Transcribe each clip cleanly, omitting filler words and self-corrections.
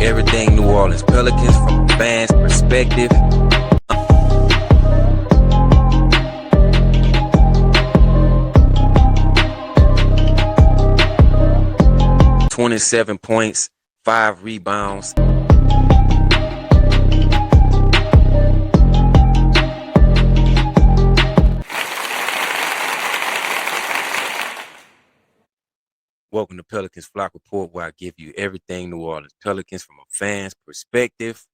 everything New Orleans Pelicans from a fan's perspective. 27 points, 5 rebounds. Welcome to Pelicans Flock Report, where I give you everything New Orleans Pelicans from a fan's perspective.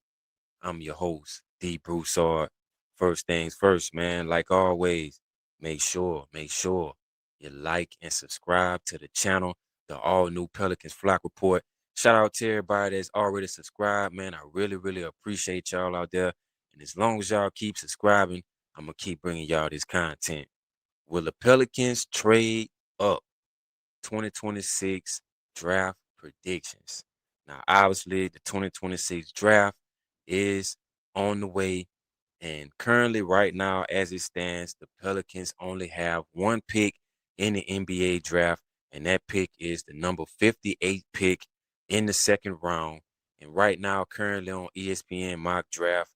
I'm your host, D. Broussard. First things first, man. Like always, make sure you like and subscribe to the channel, the all-new Pelicans Flock Report. Shout out to everybody that's already subscribed, man. I really appreciate y'all out there. And as long as y'all keep subscribing, I'm going to keep bringing y'all this content. Will the Pelicans trade up? 2026 draft predictions. Now, obviously, the 2026 draft is on the way. And currently, right now, as it stands, the Pelicans only have one pick in the NBA draft. And that pick is the number 58 pick in the second round. And right now, currently on ESPN mock draft,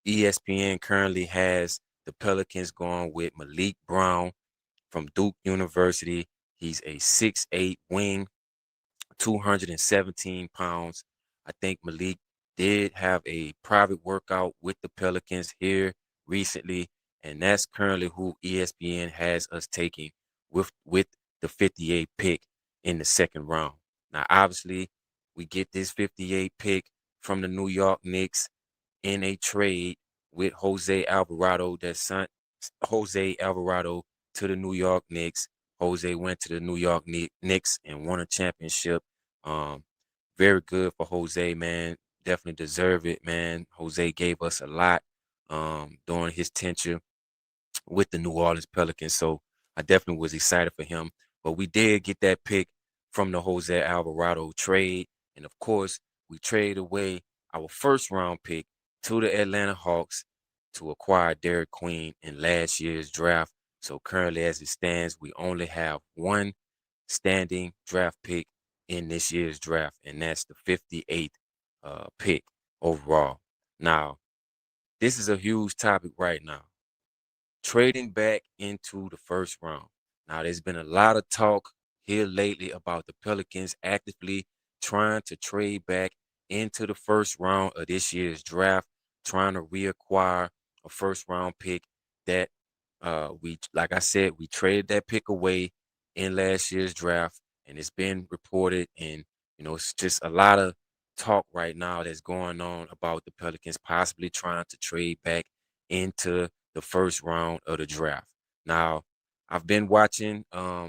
ESPN currently has the Pelicans going with Malik Brown from Duke University. He's a 6'8" wing, 217 pounds. I think Malik did have a private workout with the Pelicans here recently, and that's currently who ESPN has us taking with the 58 pick in the second round. Now, obviously, we get this 58 pick from the New York Knicks in a trade with Jose Alvarado that sent Jose Alvarado to the New York Knicks. Jose went to the New York Knicks and won a championship. Very good for Jose, man. Definitely deserve it, man. Jose gave us a lot during his tenure with the New Orleans Pelicans. So I definitely was excited for him. But we did get that pick from the Jose Alvarado trade. And of course, we traded away our first round pick to the Atlanta Hawks to acquire Derek Queen in last year's draft. So currently, as it stands, we only have one standing draft pick in this year's draft, and that's the 58th pick overall. Now, this is a huge topic right now. Trading back into the first round. Now, there's been a lot of talk here lately about the Pelicans actively trying to trade back into the first round of this year's draft, trying to reacquire a first round pick that like I said, we traded that pick away in last year's draft, and it's been reported, and it's just a lot of talk right now that's going on about the Pelicans possibly trying to trade back into the first round of the draft. Now, I've been watching a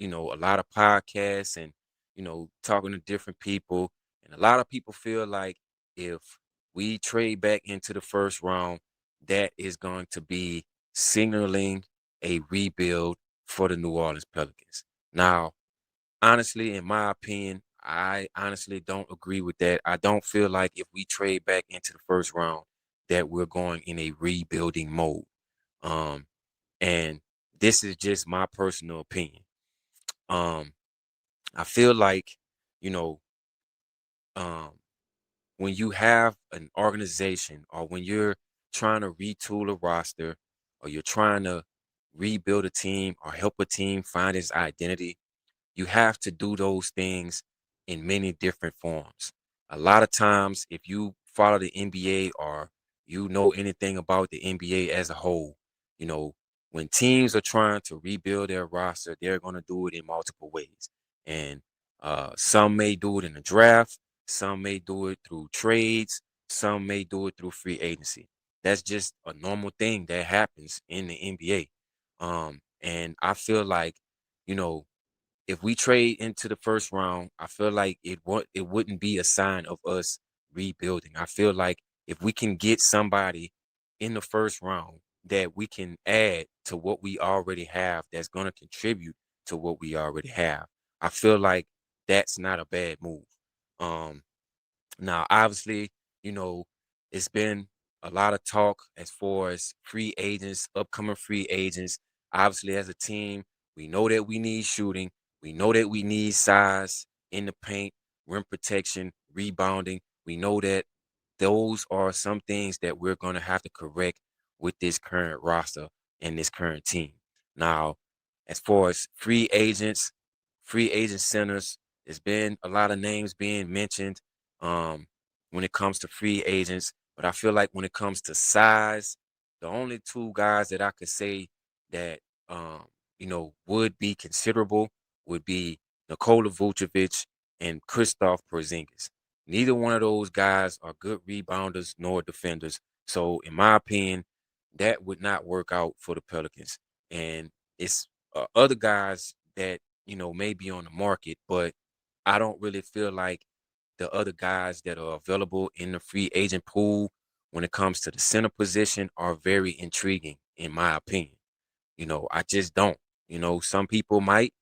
lot of podcasts and talking to different people, and a lot of people feel like if we trade back into the first round, that is going to be signaling a rebuild for the New Orleans Pelicans. Now, honestly, in my opinion, I honestly don't agree with that. I don't feel like if we trade back into the first round that we're going in a rebuilding mode. And this is just my personal opinion. I feel like, you know, um, when you have an organization or when you're trying to retool a roster or you're trying to rebuild a team or help a team find its identity, you have to do those things in many different forms. A lot of times, if you follow the NBA or you know anything about the NBA as a whole, when teams are trying to rebuild their roster, they're going to do it in multiple ways. And some may do it in the draft, some may do it through trades, some may do it through free agency. That's just a normal thing that happens in the NBA. And I feel like, you know, if we trade into the first round, I feel like it wouldn't be a sign of us rebuilding. I feel like if we can get somebody in the first round that we can add to what we already have that's going to contribute to what we already have, I feel like that's not a bad move. Um, Now, obviously, you know, it's been a lot of talk as far as free agents, upcoming free agents. Obviously, as a team, we know that we need shooting. We know that we need size in the paint. rim protection, rebounding. We know that those are some things that we're going to have to correct with this current roster and this current team. Now, as far as free agent centers, there's been a lot of names being mentioned um, when it comes to free agents, but I feel like when it comes to size, the only two guys that I could say that um, would be considerable would be Nikola Vucevic and Kristaps Porzingis. Neither one of those guys are good rebounders nor defenders. So, in my opinion, that would not work out for the Pelicans. And it's other guys that may be on the market, but I don't really feel like the other guys that are available in the free agent pool when it comes to the center position are very intriguing, in my opinion. I just don't. Some people might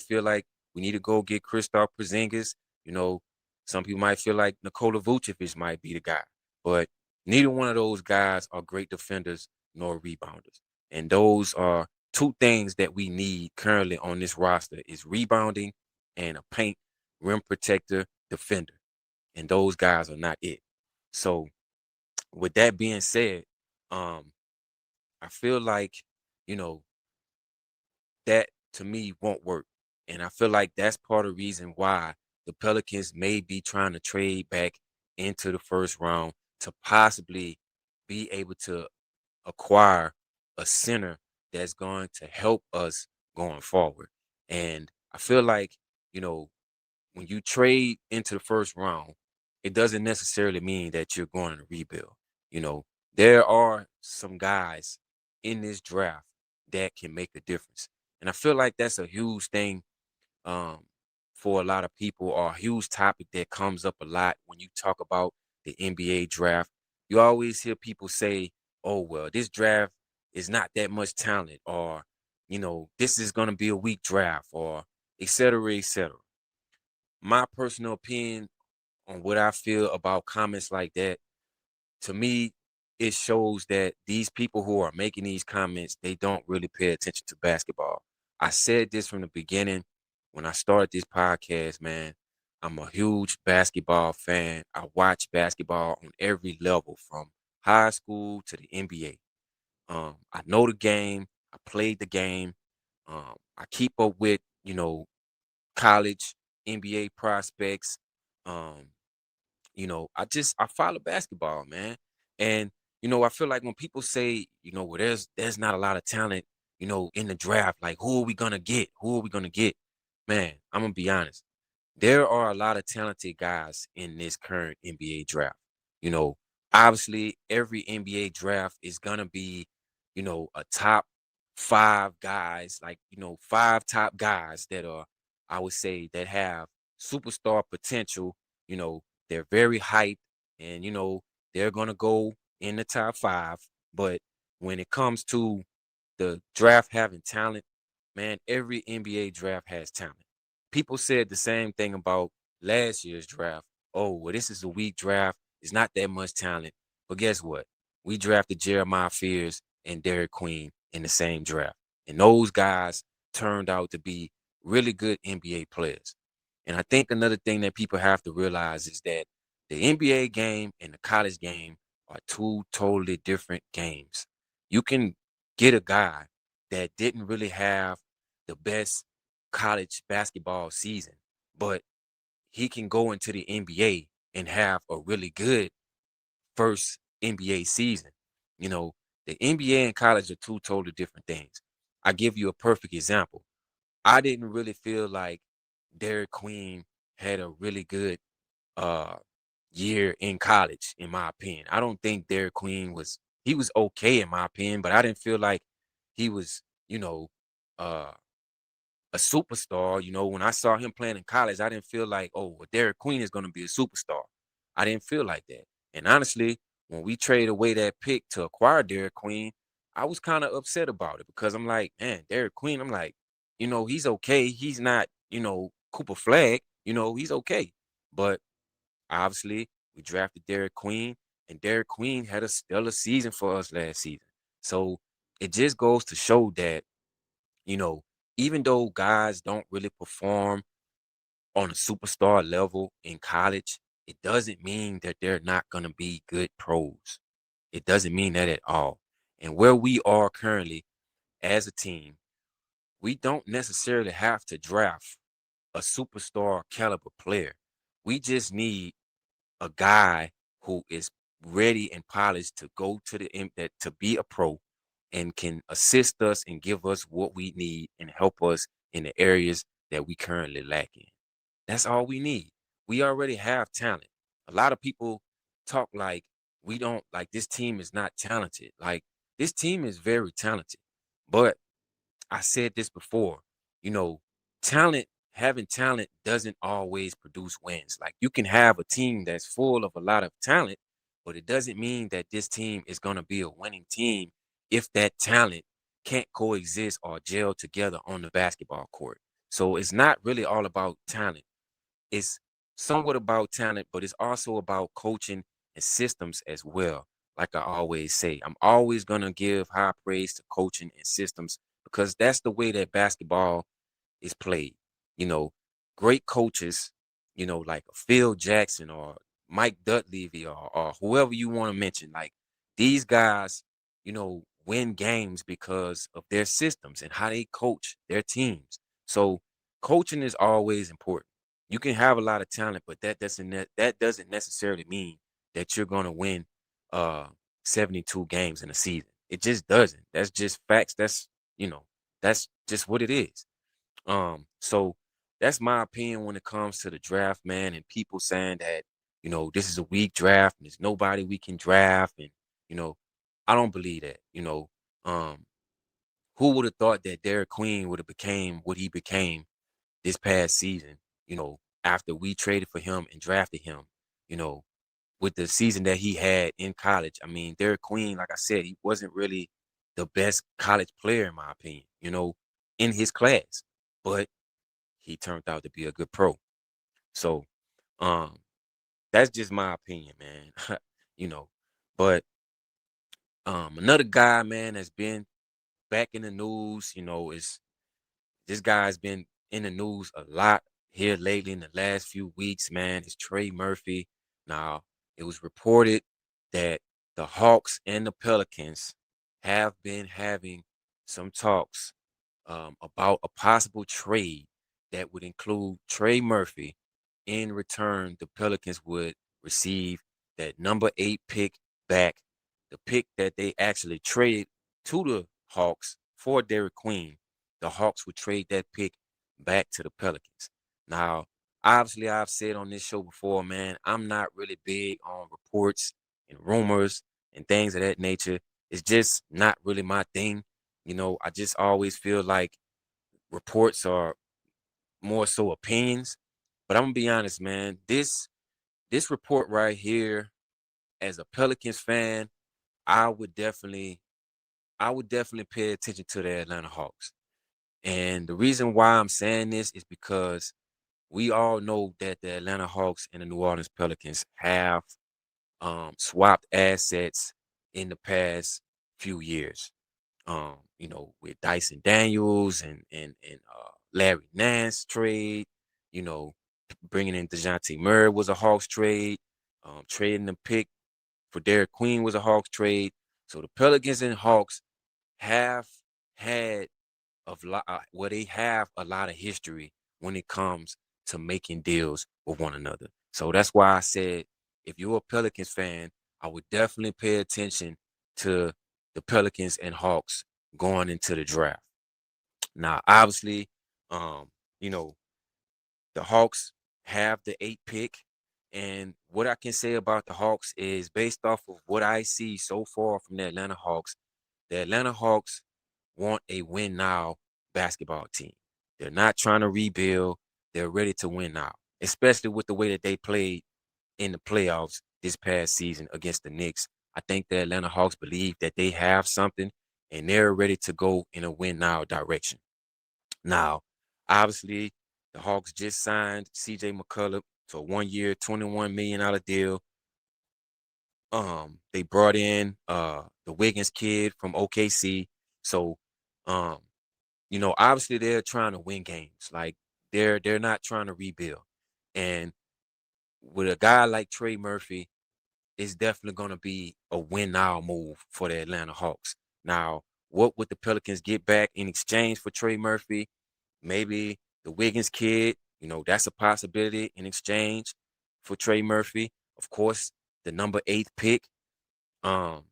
feel like we need to go get Kristaps Porzingis. You know, some people might feel like Nikola Vucevic might be the guy, but neither one of those guys are great defenders nor rebounders. And those are two things that we need currently on this roster is rebounding and a paint rim protector defender. And those guys are not it. So with that being said, um, I feel like, you know, that to me won't work. And I feel like that's part of the reason why the Pelicans may be trying to trade back into the first round to possibly be able to acquire a center that's going to help us going forward. And I feel like, you know, when you trade into the first round, it doesn't necessarily mean that you're going to rebuild. You know, there are some guys in this draft that can make a difference. And I feel like that's a huge thing um, for a lot of people, or a huge topic that comes up a lot when you talk about the NBA draft. You always hear people say, oh, well, this draft is not that much talent, or, this is going to be a weak draft, or et cetera, et cetera. My personal opinion on what I feel about comments like that, to me, it shows that these people who are making these comments, they don't really pay attention to basketball. I said this from the beginning when I started this podcast, man. I'm a huge basketball fan. I watch basketball on every level from high school to the NBA. I know the game. I played the game. I keep up with, college NBA prospects. Um, I follow basketball, man. And I feel like when people say, well, there's not a lot of talent, in the draft, like who are we gonna get? Who are we gonna get? Man, I'm gonna be honest. There are a lot of talented guys in this current NBA draft. You know, Obviously every NBA draft is gonna be, a top five guys, like, five top guys that are, I would say, that have superstar potential. They're very hyped and, they're gonna go in the top five. But when it comes to the draft having talent, man, every NBA draft has talent. People said the same thing about last year's draft. Oh, well, this is a weak draft. It's not that much talent. But guess what? We drafted Jeremiah Fears and Derek Queen in the same draft. And those guys turned out to be really good NBA players. And I think another thing that people have to realize is that the NBA game and the college game are two totally different games. You can get a guy that didn't really have the best college basketball season, but he can go into the NBA and have a really good first NBA season. You know, the NBA and college are two totally different things. I give you a perfect example. I didn't really feel like Derek Queen had a really good uh year in college, in my opinion. I don't think Derek Queen was okay in my opinion, but I didn't feel like he was, uh a superstar. When I saw him playing in college, I didn't feel like, oh, well, Derek Queen is going to be a superstar. I didn't feel like that. And honestly, when we traded away that pick to acquire Derek Queen, I was kind of upset about it because I'm like, man, Derek Queen, I'm like, he's okay. He's not, Cooper Flag, he's okay. But obviously, we drafted Derek Queen, and Derek Queen had a stellar season for us last season. So it just goes to show that you know, even though guys don't really perform on a superstar level in college, it doesn't mean that they're not going to be good pros. It doesn't mean that at all. And where we are currently as a team, we don't necessarily have to draft a superstar caliber player. We just need a guy who is ready and polished to go to the that to be a pro and can assist us and give us what we need and help us in the areas that we currently lack in. That's all we need. We already have talent. A lot of people talk like we don't like this team is not talented. Like this team is very talented. But I said this before, you know, having talent doesn't always produce wins. Like you can have a team that's full of a lot of talent, but it doesn't mean that this team is going to be a winning team if that talent can't coexist or gel together on the basketball court. So it's not really all about talent. It's somewhat about talent, but it's also about coaching and systems as well. Like I always say, I'm always going to give high praise to coaching and systems because that's the way that basketball is played. You know, great coaches, like Phil Jackson or Mike Dunleavy or whoever you want to mention, like these guys, win games because of their systems and how they coach their teams. So coaching is always important. You can have a lot of talent, but that doesn't necessarily mean that you're going to win uh 72 games in a season. It just doesn't. That's just facts. You know, that's just what it is. So that's my opinion when it comes to the draft, man, and people saying that, this is a weak draft and there's nobody we can draft. And, you know, I don't believe that. Um, who would have thought that Derek Queen would have became what he became this past season, after we traded for him and drafted him, you know, with the season that he had in college. I mean, Derek Queen, like I said, he wasn't really the best college player, in my opinion, in his class, but he turned out to be a good pro. So, um, that's just my opinion, man. you know, but another guy, man, that's been back in the news, is this guy's been in the news a lot here lately in the last few weeks, man. It's Trey Murphy. Now, it was reported that the Hawks and the Pelicans have been having some talks about a possible trade that would include Trey Murphy. In return, the Pelicans would receive that number 8 pick back, the pick that they actually traded to the Hawks for Derek Queen. The Hawks would trade that pick back to the Pelicans. Now, obviously, I've said on this show before, man, I'm not really big on reports and rumors and things of that nature. It's just not really my thing. I just always feel like reports are more so opinions. But I'm gonna be honest, man. This report right here, as a Pelicans fan, I would definitely I would definitely pay attention to the Atlanta Hawks. And the reason why I'm saying this is because we all know that the Atlanta Hawks and the New Orleans Pelicans have swapped assets in the past few years. With Dyson Daniels and Larry Nance trade, bringing in DeJounte Murray was a Hawks trade. Trading the pick for Derek Queen was a Hawks trade. So the Pelicans and Hawks have had they have a lot of history when it comes to making deals with one another. So that's why I said if you're a Pelicans fan, I would definitely pay attention to the Pelicans and Hawks going into the draft. Now, obviously, um, you know, the Hawks have the 8 pick. And what I can say about the Hawks is based off of what I see so far from the Atlanta Hawks want a win now basketball team. They're not trying to rebuild. They're ready to win now, especially with the way that they played in the playoffs this past season against the Knicks. I think the Atlanta Hawks believe that they have something and they're ready to go in a win now direction. Now, obviously, the Hawks just signed CJ McCullough to a 1 year, $21 million deal. They brought in the Wiggins kid from OKC. So, um, obviously they're trying to win games. Like they're not trying to rebuild. And with a guy like Trey Murphy, it's definitely going to be a win now move for the Atlanta Hawks. Now, what would the Pelicans get back in exchange for Trey Murphy? Maybe the Wiggins kid, that's a possibility in exchange for Trey Murphy. Of course, the number 8th pick. Um,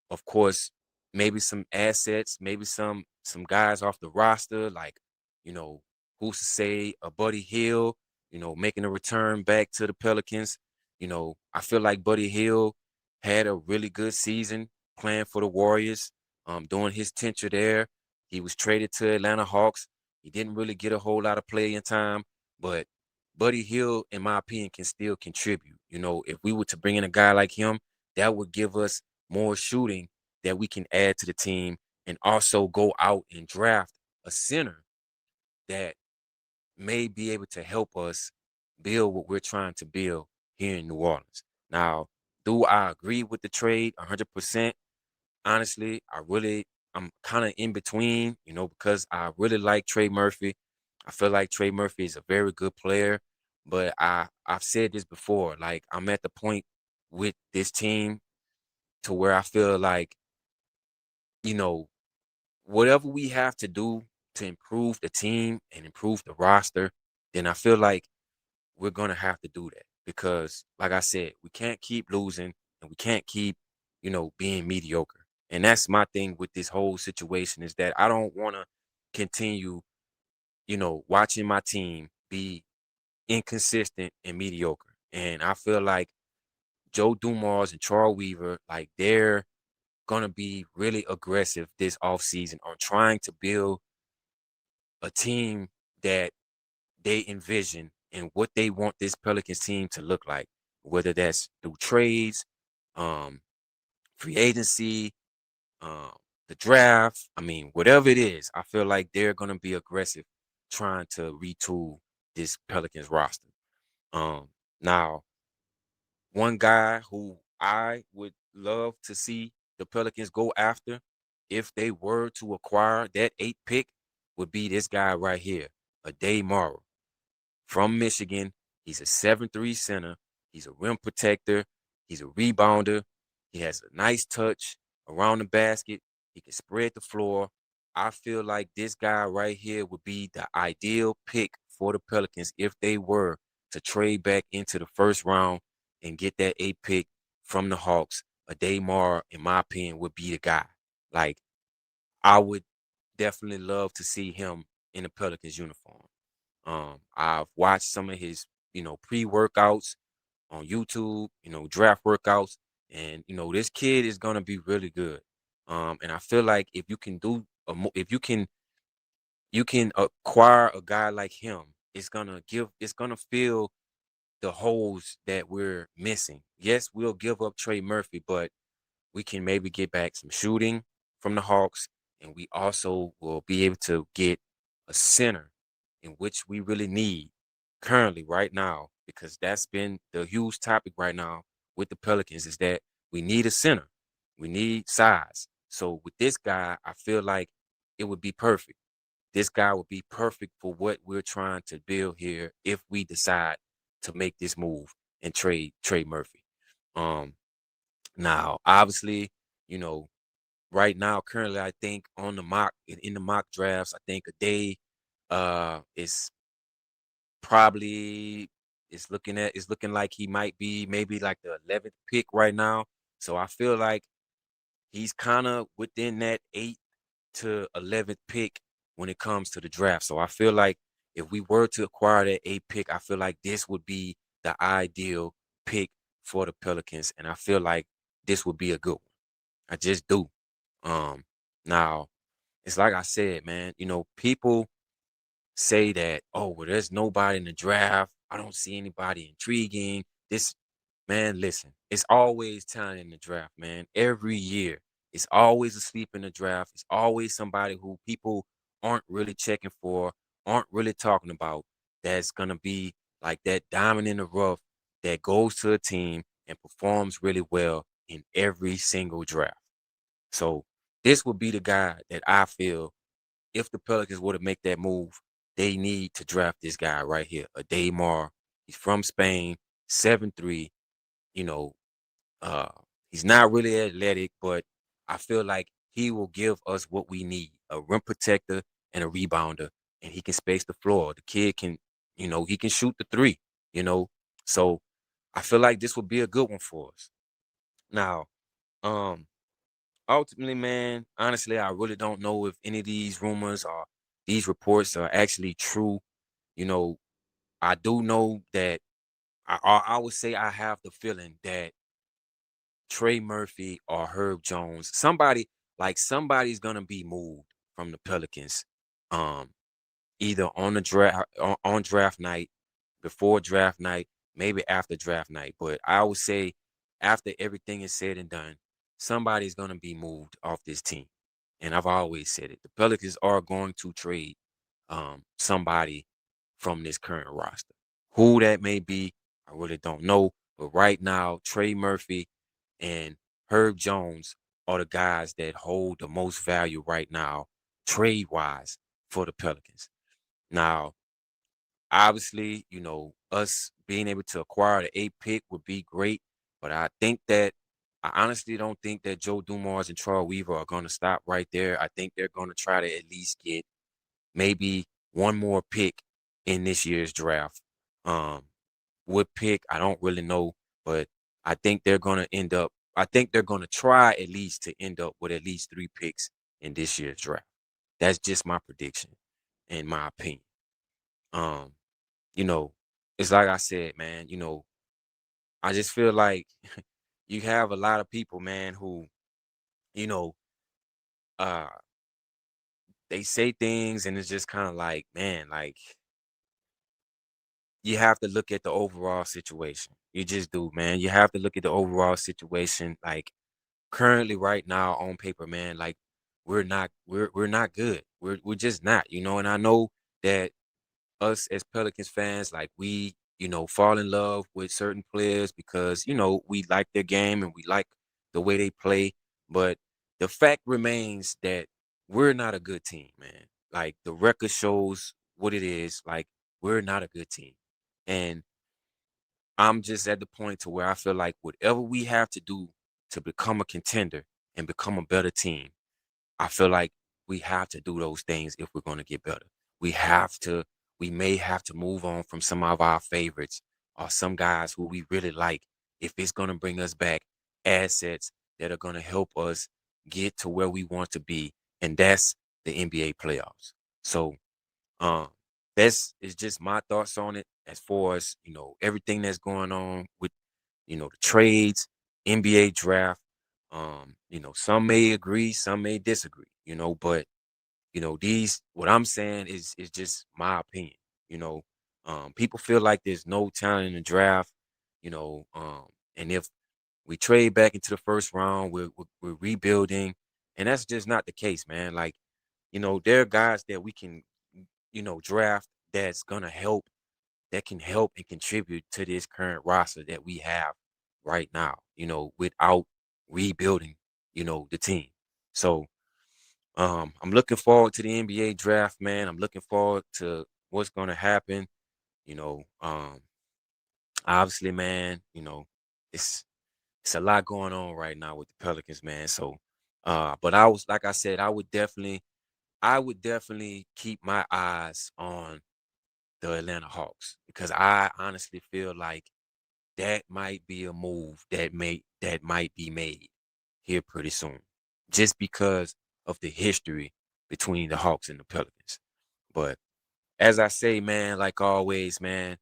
of course, maybe some assets, maybe some guys off the roster, like, you know, who's to say a Buddy Hill, making a return back to the Pelicans. I feel like Buddy Hill had a really good season playing for the Warriors, during his tenure there. He was traded to Atlanta Hawks. He didn't really get a whole lot of playing time, but Buddy Hill, in my opinion, can still contribute. If we were to bring in a guy like him, that would give us more shooting that we can add to the team, and also go out and draft a center that may be able to help us build what we're trying to build here in New Orleans. Now, do I agree with the trade 100%? Honestly, I'm kind of in between, because I really like Trey Murphy. I feel like Trey Murphy is a very good player, but I've said this before, like I'm at the point with this team to where I feel like, you know, whatever we have to do to improve the team and improve the roster, then I feel like we're going to have to do that because, like I said, we can't keep losing and we can't keep, being mediocre. And that's my thing with this whole situation is that I don't want to continue, watching my team be inconsistent and mediocre. And I feel like Joe Dumars and Charles Weaver, like they're gonna be really aggressive this offseason on trying to build a team that they envision and what they want this Pelicans team to look like, whether that's through trades, um, free agency, um, the draft. I mean, whatever it is, I feel like they're gonna be aggressive trying to retool this Pelicans roster. Now, one guy who I would love to see the Pelicans go after if they were to acquire that 8th pick would be this guy right here, a Day Morrow from Michigan. He's a 7'3" center. He's a rim protector. He's a rebounder. He has a nice touch around the basket. He can spread the floor. I feel like this guy right here would be the ideal pick for the Pelicans if they were to trade back into the first round and get that 8th pick from the Hawks. A Daymar, in my opinion, would be the guy. Like, I would definitely love to see him in the Pelicans uniform. I've watched some of his, pre-workouts on YouTube, draft workouts, and this kid is gonna be really good. And I feel like if you can if you can acquire a guy like him, it's gonna fill the holes that we're missing. Yes, we'll give up Trey Murphy, but we can maybe get back some shooting from the Hawks, and we also will be able to get a center in which we really need currently right now, because that's been the huge topic right now with the Pelicans is that we need a center. We need size. So with this guy, I feel like it would be perfect. This guy would be perfect for what we're trying to build here if we decide to make this move and trade Murphy. Um, Now, obviously, you know, right now, currently, I think on the in the mock drafts, I think a day is probably it's looking like he might be maybe like the 11th pick right now. So I feel like he's kind of within that 8th to 11th pick when it comes to the draft. So I feel like if we were to acquire that 8th pick, I feel like this would be the ideal pick for the Pelicans, and I feel like this would be a good one. I just do. Um, Now it's like I said, man. People say that, oh, well, there's nobody in the draft. I don't see anybody intriguing. This Man, listen, it's always talent in the draft, man. Every year, it's always a sleep in the draft. It's always somebody who people aren't really checking for, aren't really talking about. That's gonna be like that diamond in the rough that goes to a team and performs really well in every single draft. So this would be the guy that I feel if the Pelicans were to make that move. they need to draft this guy right here, a Daymar. He's from Spain, 7'3". You know, uh, he's not really athletic, but I feel like he will give us what we need: a rim protector and a rebounder, and he can space the floor. The kid can, he can shoot the three. You know, so I feel like this would be a good one for us. Now, um, ultimately, man, honestly, I really don't know if any of these rumors or these reports are actually true. You know, I do know that I would say I have the feeling that Trey Murphy or Herb Jones, somebody's gonna be moved from the Pelicans, um, either on the draft on draft night, before draft night, maybe after draft night. But I would say after everything is said and done, somebody's gonna be moved off this team. And I've always said it. The Pelicans are going to trade somebody from this current roster. Who that may be, I really don't know. But right now, Trey Murphy and Herb Jones are the guys that hold the most value right now, trade wise, for the Pelicans. Now, obviously, us being able to acquire the 8th pick would be great, but I honestly don't think that Joe Dumars and Troy Weaver are going to stop right there. I think they're going to try to at least get maybe one more pick in this year's draft. Um, what pick, I don't really know, but I think they're going to end up, I think they're going to try at least to end up with at least 3 picks in this year's draft. That's just my prediction, in my opinion. Um, you know, it's like I said, man, I just feel like you have a lot of people, man, who, you know, uh, they say things and it's just kind of like, man, like you have to look at the overall situation. You just do, man. You have to look at the overall situation. Like currently, right now, on paper, man, like we're not good. We're just not, And I know that us as Pelicans fans, like we, fall in love with certain players because, we like their game and we like the way they play. But the fact remains that we're not a good team, man. Like the record shows what it is. Like we're not a good team. And I'm just at the point to where I feel like whatever we have to do to become a contender and become a better team, I feel like we have to do those things if we're going to get better. We have to, we may have to move on from some of our favorites or some guys who we really like if it's going to bring us back assets that are going to help us get to where we want to be. And that's the NBA playoffs. So, um, that's is just my thoughts on it as far as, everything that's going on with, the trades, NBA draft. Some may agree, some may disagree, but these what I'm saying is just my opinion. You know, people feel like there's no talent in the draft, and if we trade back into the first round, we're rebuilding, and that's just not the case, man. Like, there are guys that we can, draft that's gonna help, that can help and contribute to this current roster that we have right now, without rebuilding, the team. So I'm looking forward to the NBA draft, man. I'm looking forward to what's gonna happen. You know, um, obviously, man, it's it's a lot going on right now with the Pelicans, man. So but I was like I said, I would definitely keep my eyes on the Atlanta Hawks because I honestly feel like that might be a move that might be made here pretty soon, just because of the history between the Hawks and the Pelicans. But as I say, man, like always, man,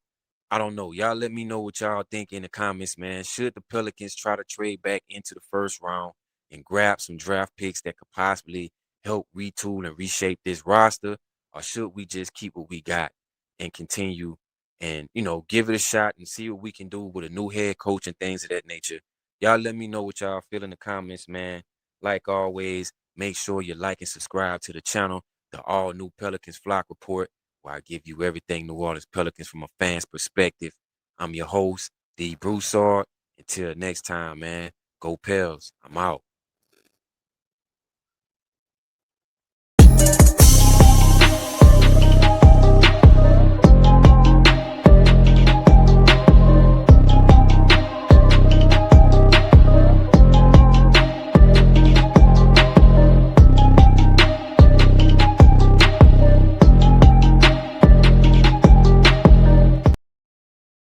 I don't know. Y'all let me know what y'all think in the comments, man. Should the Pelicans try to trade back into the first round and grab some draft picks that could possibly help retool and reshape this roster? Or should we just keep what we got and continue and, give it a shot and see what we can do with a new head coach and things of that nature? Y'all let me know what y'all feel in the comments, man. Like always, make sure you like and subscribe to the channel, the all new Pelicans Flock Report, where I give you everything New Orleans Pelicans from a fan's perspective. I'm your host, D. Broussard. Until next time, man, go Pels. I'm out.